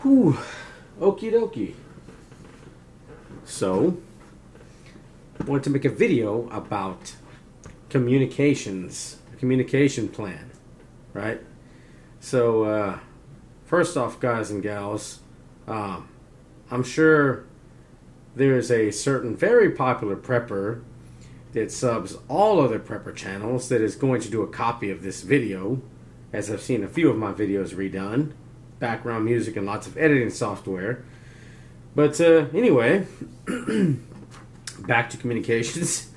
Whew. Okie dokie. So, I wanted to make a video about communications, a communication plan, right? So, first off, guys and gals, I'm sure there's a certain very popular prepper that subs all other prepper channels that is going to do a copy of this video, as I've seen a few of my videos redone, background music and lots of editing software. But anyway, back to communications.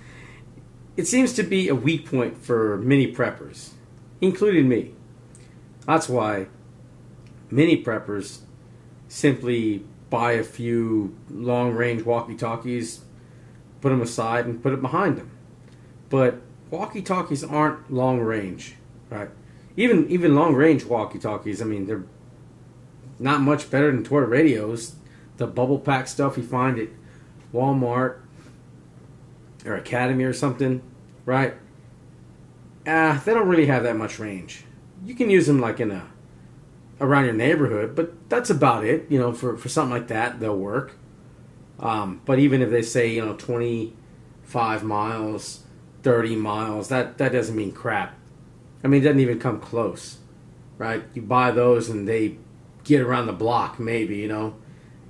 It seems to be a weak point for many preppers, including me. That's why many preppers simply buy a few long-range walkie-talkies, put them aside, and put it behind them. But walkie-talkies aren't long-range, right? Even long-range walkie-talkies, I mean, they're not much better than toy radios. The bubble pack stuff you find at Walmart or Academy or something, right? They don't really have that much range. You can use them like around your neighborhood, but that's about it. You know, for something like that, they'll work. But even if they say 25 miles, 30 miles, that doesn't mean crap. I mean, it doesn't even come close, right? You buy those and they get around the block, maybe.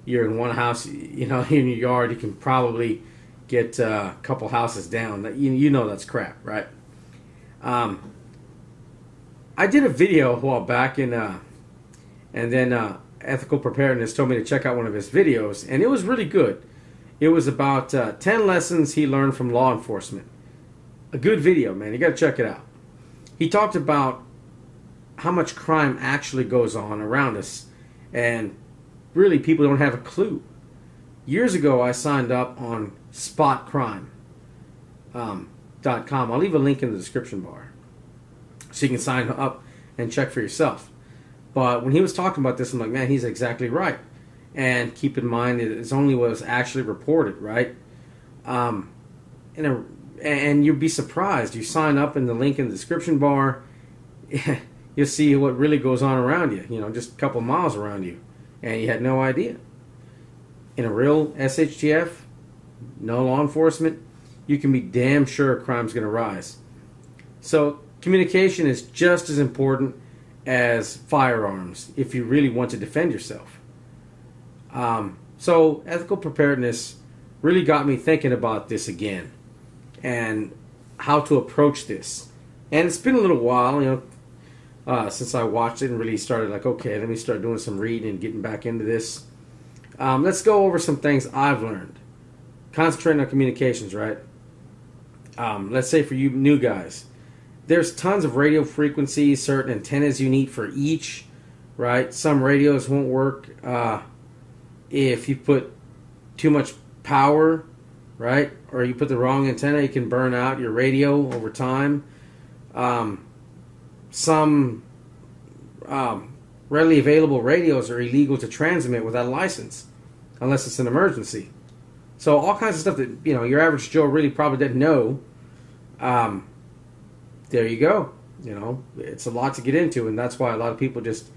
You're in one house, in your yard, you can probably get a couple houses down. That that's crap, right? I did a video a while back, and then Ethical Preparedness told me to check out one of his videos, and it was really good. It was about 10 lessons he learned from law enforcement. A good video, man. You got to check it out. He talked about how much crime actually goes on around us, and really people don't have a clue. Years ago, I signed up on StopCrime.com. I'll leave a link in the description bar so you can sign up and check for yourself. But when he was talking about this, I'm like, man, he's exactly right. And keep in mind that it's only what was actually reported, right? And you'll be surprised. You sign up in the link in the description bar, you'll see what really goes on around you, just a couple miles around you. And you had no idea. In a real SHTF, no law enforcement, you can be damn sure crime's going to rise. So communication is just as important as firearms if you really want to defend yourself. So ethical preparedness really got me thinking about this again and how to approach this. And it's been a little while, since I watched it and really started like, okay, let me start doing some reading and getting back into this. Let's go over some things I've learned. Concentrating on communications, right? Let's say for you new guys, there's tons of radio frequencies, certain antennas you need for each, right? Some radios won't work if you put too much power, right? Or you put the wrong antenna, you can burn out your radio over time. Some readily available radios are illegal to transmit without a license, unless it's an emergency. So all kinds of stuff that your average Joe really probably didn't know. There you go. It's a lot to get into, and that's why a lot of people just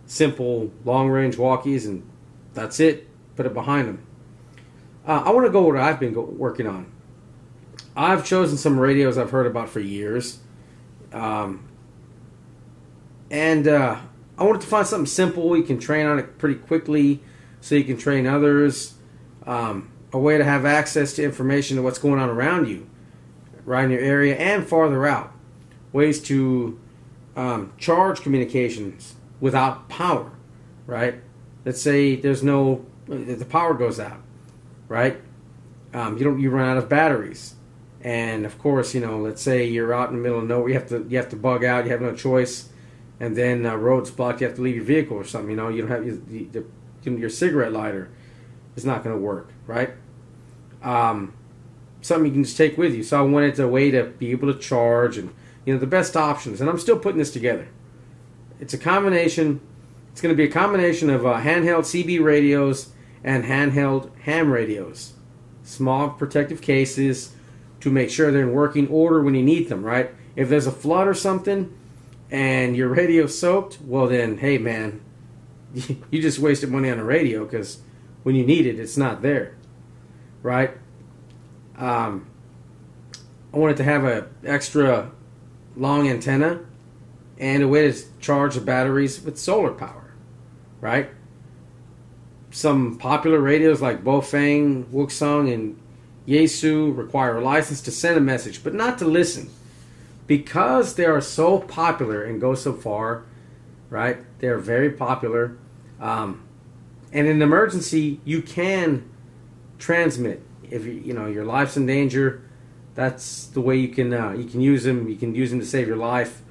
simple long-range walkies, and that's it. Put it behind them. I want to go over what I've been working on. I've chosen some radios I've heard about for years. And I wanted to find something simple. You can train on it pretty quickly so you can train others. A way to have access to information to what's going on around you, right in your area and farther out. Ways to charge communications without power, right? Let's say the power goes out, right? You run out of batteries. And of course, let's say you're out in the middle of nowhere, you have to bug out, you have no choice. And then road's blocked, you have to leave your vehicle or something. You don't have your cigarette lighter is not going to work, right? Something you can just take with you. So I wanted a way to be able to charge and the best options. And I'm still putting this together. It's a combination. It's going to be a combination of handheld CB radios and handheld ham radios. Small protective cases to make sure they're in working order when you need them, right? If there's a flood or something and your radio's soaked, well then, hey man, you just wasted money on a radio, because when you need it, it's not there, right? I wanted to have a extra long antenna and a way to charge the batteries with solar power, right? Some popular radios like Baofeng, Wuxong, and Yaesu require a license to send a message, but not to listen. Because they are so popular and go so far, right? They're very popular. And in an emergency, you can transmit. If your life's in danger, that's the way you can use them. You can use them to save your life.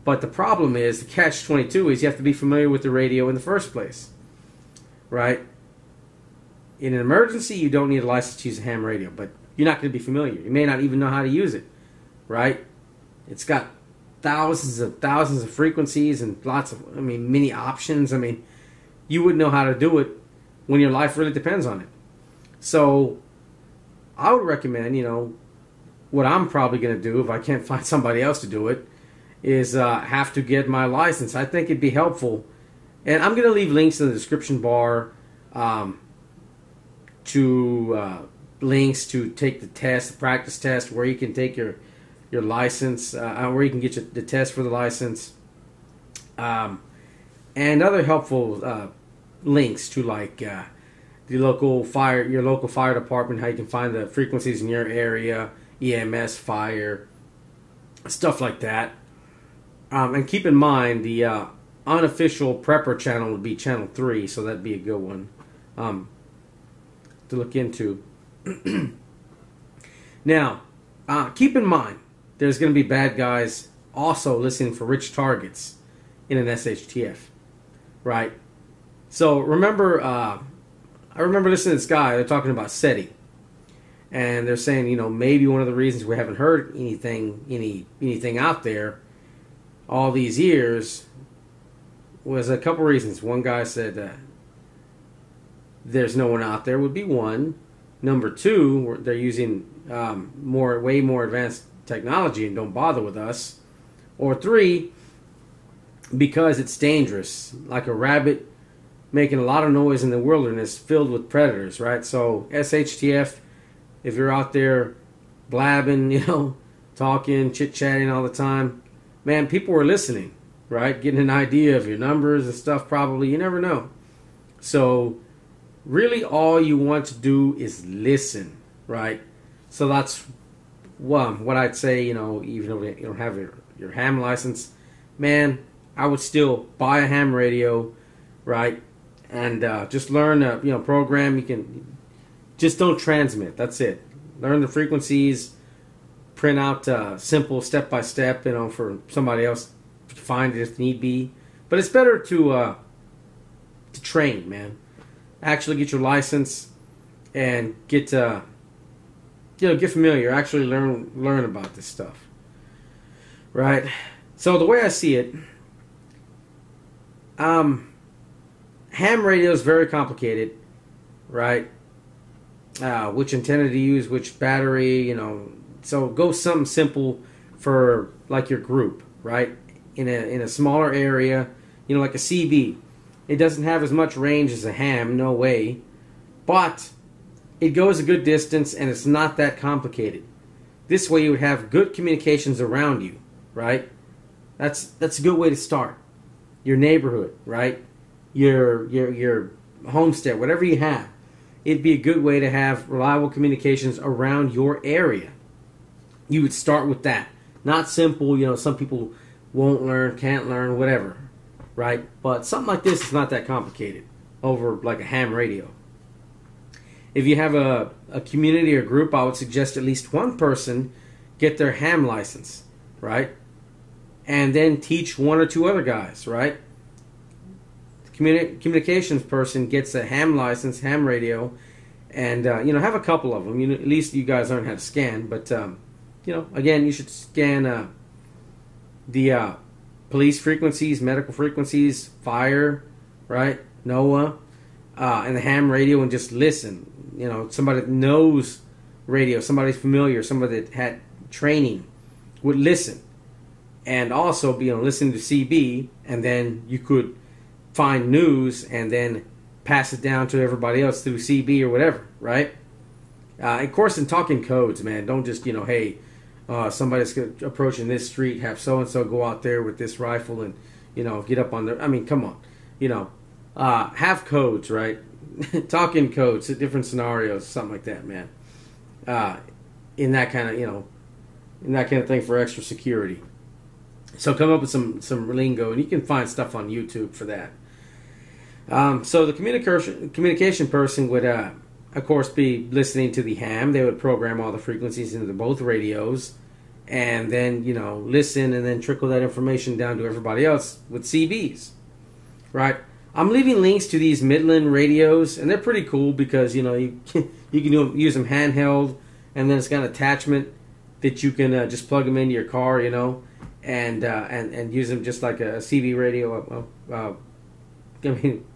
But the problem is, the catch-22 is you have to be familiar with the radio in the first place, right? In an emergency, you don't need a license to use a ham radio, but you're not going to be familiar. You may not even know how to use it, right? It's got thousands of frequencies and lots of, many options. You wouldn't know how to do it when your life really depends on it. So I would recommend, what I'm probably going to do if I can't find somebody else to do it, is have to get my license. I think it'd be helpful. And I'm going to leave links in the description bar to links to take the test, the practice test, where you can take your license, where you can get the test for the license, and other helpful links to like your local fire department, how you can find the frequencies in your area, EMS, fire, stuff like that. And keep in mind the unofficial prepper channel would be channel 3, so that'd be a good one to look into. Now, keep in mind, there's going to be bad guys also listening for rich targets in an SHTF, right? So remember, I remember listening to this guy. They're talking about SETI, and they're saying, maybe one of the reasons we haven't heard anything out there all these years was a couple reasons. One guy said there's no one out there would be one. Number 2, they're using way more advanced technology and don't bother with us. Or 3, because it's dangerous, like a rabbit making a lot of noise in the wilderness filled with predators, right? So SHTF, if you're out there blabbing, talking, chit-chatting all the time, man, people were listening, right? Getting an idea of your numbers and stuff probably. You never know. So really all you want to do is listen, right? So that's what I'd say, even though you don't have your ham license, man, I would still buy a ham radio, right? And just learn program. You can just don't transmit. That's it. Learn the frequencies. Print out simple step-by-step, for somebody else to find it if need be. But it's better to train, man. Actually get your license and get familiar. Actually learn about this stuff, right? So the way I see it, ham radio is very complicated, right? Which antenna to use, which battery, So go something simple for like your group, right? In a smaller area, like a CB. It doesn't have as much range as a ham, no way, but it goes a good distance and it's not that complicated. This way you would have good communications around you, right? That's a good way to start. Your neighborhood, right? Your homestead, whatever you have. It'd be a good way to have reliable communications around your area. You would start with that. Not simple, some people won't learn, can't learn, whatever, right? But something like this is not that complicated over like a ham radio. If you have a community or group, I would suggest at least one person get their ham license, right? And then teach 1 or 2 other guys, right? The communications person gets a ham license, ham radio, and have a couple of them. At least you guys learn how to scan, but again, you should scan the police frequencies, medical frequencies, fire, right? NOAA, and the ham radio, and just listen. Somebody that knows radio, somebody's familiar, somebody that had training would listen. And also be listening to CB, and then you could find news and then pass it down to everybody else through CB or whatever, right? Of course, in talking codes, man, don't just, hey, somebody's approaching this street, have so-and-so go out there with this rifle and, get up on their... I mean, come on. Have codes, right? Talking codes, different scenarios, something like that, man. In that kind of thing for extra security. So come up with some lingo, and you can find stuff on YouTube for that. So the communication person would, of course, be listening to the ham. They would program all the frequencies into both radios, and then listen and then trickle that information down to everybody else with CBs, right? I'm leaving links to these Midland radios, and they're pretty cool because you can use them handheld, and then it's got an attachment that you can just plug them into your car, and use them just like a CB radio.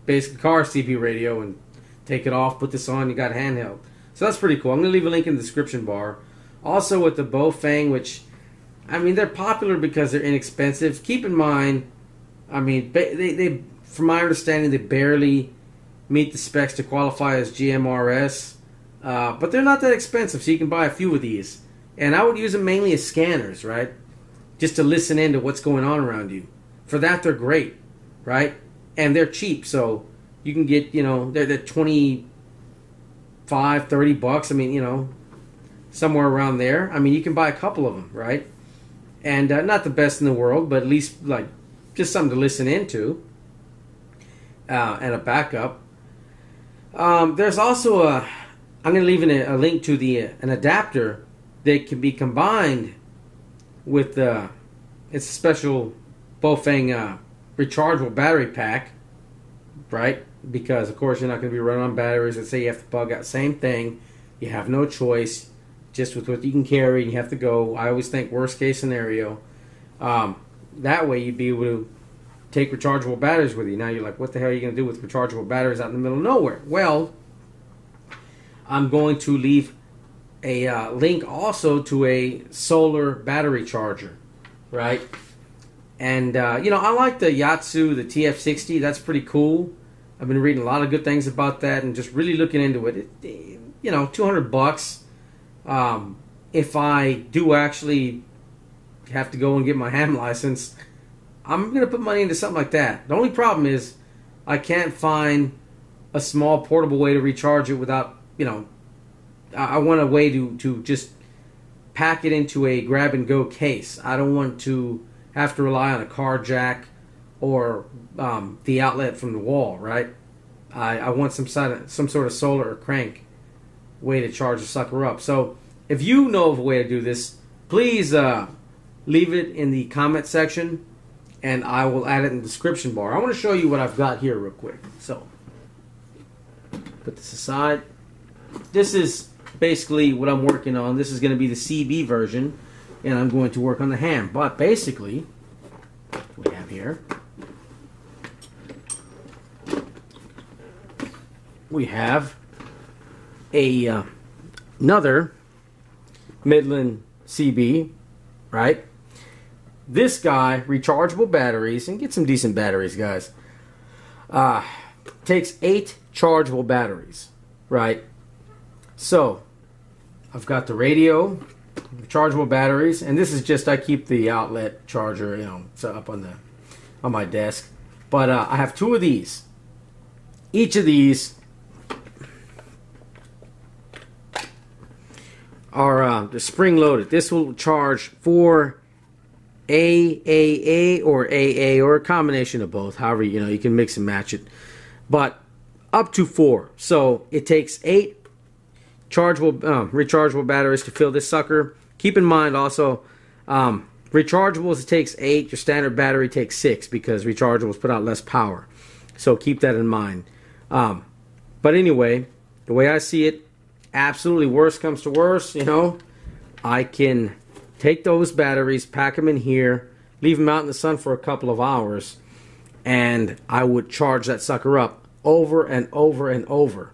Basic car CB radio, and take it off, put this on, you got handheld. So that's pretty cool. I'm going to leave a link in the description bar. Also with the Baofeng, which, they're popular because they're inexpensive. Keep in mind, they from my understanding, they barely meet the specs to qualify as GMRS, but they're not that expensive, so you can buy a few of these. And I would use them mainly as scanners, right? Just to listen into what's going on around you. For that, they're great, right? And they're cheap, so you can get, they're 25, 30 bucks. Somewhere around there. You can buy a couple of them, right? And not the best in the world, but at least just something to listen into. And a backup. There's also I'm going to leave in a link to an adapter that can be combined with it's a special Baofeng rechargeable battery pack, right? Because of course you're not going to be running on batteries. Let's say you have to plug out. Same thing. You have no choice. Just with what you can carry, you have to go. I always think worst case scenario. That way you'd be able to take rechargeable batteries with you. Now you're like, what the hell are you going to do with rechargeable batteries out in the middle of nowhere? Well, I'm going to leave a link also to a solar battery charger, right? And, I like the Yaesu, the TF60. That's pretty cool. I've been reading a lot of good things about that and just really looking into it. 200 bucks. If I do actually have to go and get my ham license, I'm going to put money into something like that. The only problem is I can't find a small portable way to recharge it without, I want a way to just pack it into a grab-and-go case. I don't want to have to rely on a car jack or the outlet from the wall, right? I want some sort of solar or crank way to charge the sucker up. So if you know of a way to do this, please leave it in the comment section, and I will add it in the description bar. I want to show you what I've got here real quick. So put this aside. This is basically what I'm working on. This is going to be the CB version, and I'm going to work on the ham. But basically, what we have here, we have another Midland CB, right? This guy, rechargeable batteries, and get some decent batteries, guys. Takes 8 chargeable batteries, right? So, I've got the radio, rechargeable batteries, and this is just, I keep the outlet charger, set up on my desk. But I have 2 of these. Each of these are the spring loaded. This will charge 4 AAA or AA or a combination of both. However, you can mix and match it. But up to 4. So it takes 8 rechargeable batteries to fill this sucker. Keep in mind also, rechargeables, it takes 8. Your standard battery takes 6 because rechargeables put out less power. So keep that in mind. But anyway, the way I see it, absolutely worst comes to worst, I can take those batteries, pack them in here, leave them out in the sun for a couple of hours, and I would charge that sucker up over and over and over.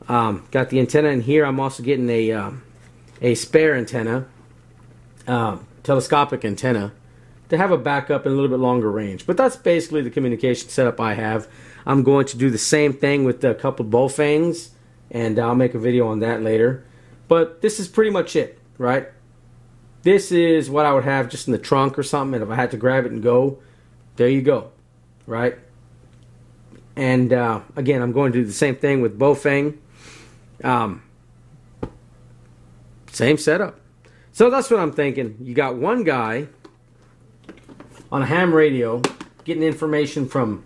Got the antenna in here. I'm also getting a spare antenna, telescopic antenna, to have a backup and a little bit longer range. But that's basically the communication setup I have. I'm going to do the same thing with a couple of Baofengs, and I'll make a video on that later. But this is pretty much it, right? This is what I would have just in the trunk or something, and if I had to grab it and go, there you go, right? And again, I'm going to do the same thing with Baofeng. Same setup. So that's what I'm thinking. You got one guy on a ham radio getting information from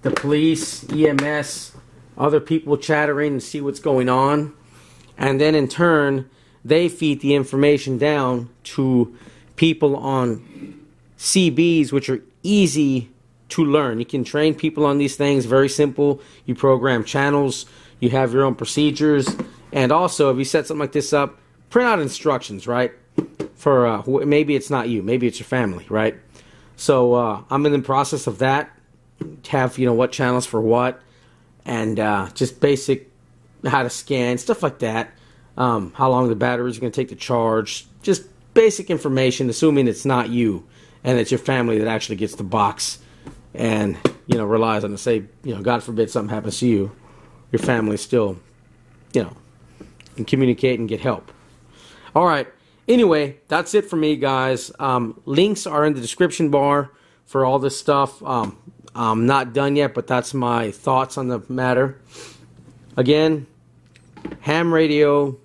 the police, EMS, other people chattering and see what's going on. And then in turn, they feed the information down to people on CBs, which are easy to learn. You can train people on these things, very simple. You program channels, you have your own procedures, and also if you set something like this up, print out instructions, right? For maybe it's not you, maybe it's your family, right? So I'm in the process of that. Have, you know, what channels for what, and just basic how to scan, stuff like that. How long the batteries are going to take to charge. Just basic information, assuming it's not you and it's your family that actually gets the box and, you know, relies on it. Say, you know, God forbid something happens to you, your family still, you know, can communicate and get help. All right. Anyway, that's it for me, guys. Links are in the description bar for all this stuff. I'm not done yet, but that's my thoughts on the matter. Again, ham radio,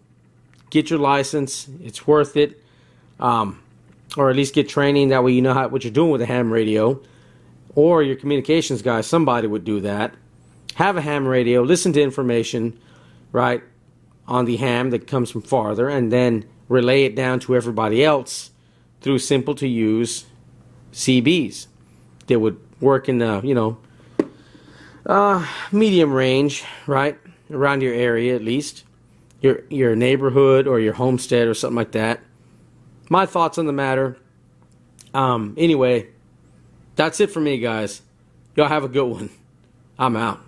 get your license. It's worth it. Or at least get training. That way you know what you're doing with a ham radio. Or your communications guy, somebody would do that. Have a ham radio, listen to information, right, on the ham that comes from farther, and then relay it down to everybody else through simple to use CBs. They would work in the, you know, medium range, right, around your area at least, your neighborhood or your homestead or something like that. My thoughts on the matter. Anyway, that's it for me, guys. Y'all have a good one. I'm out.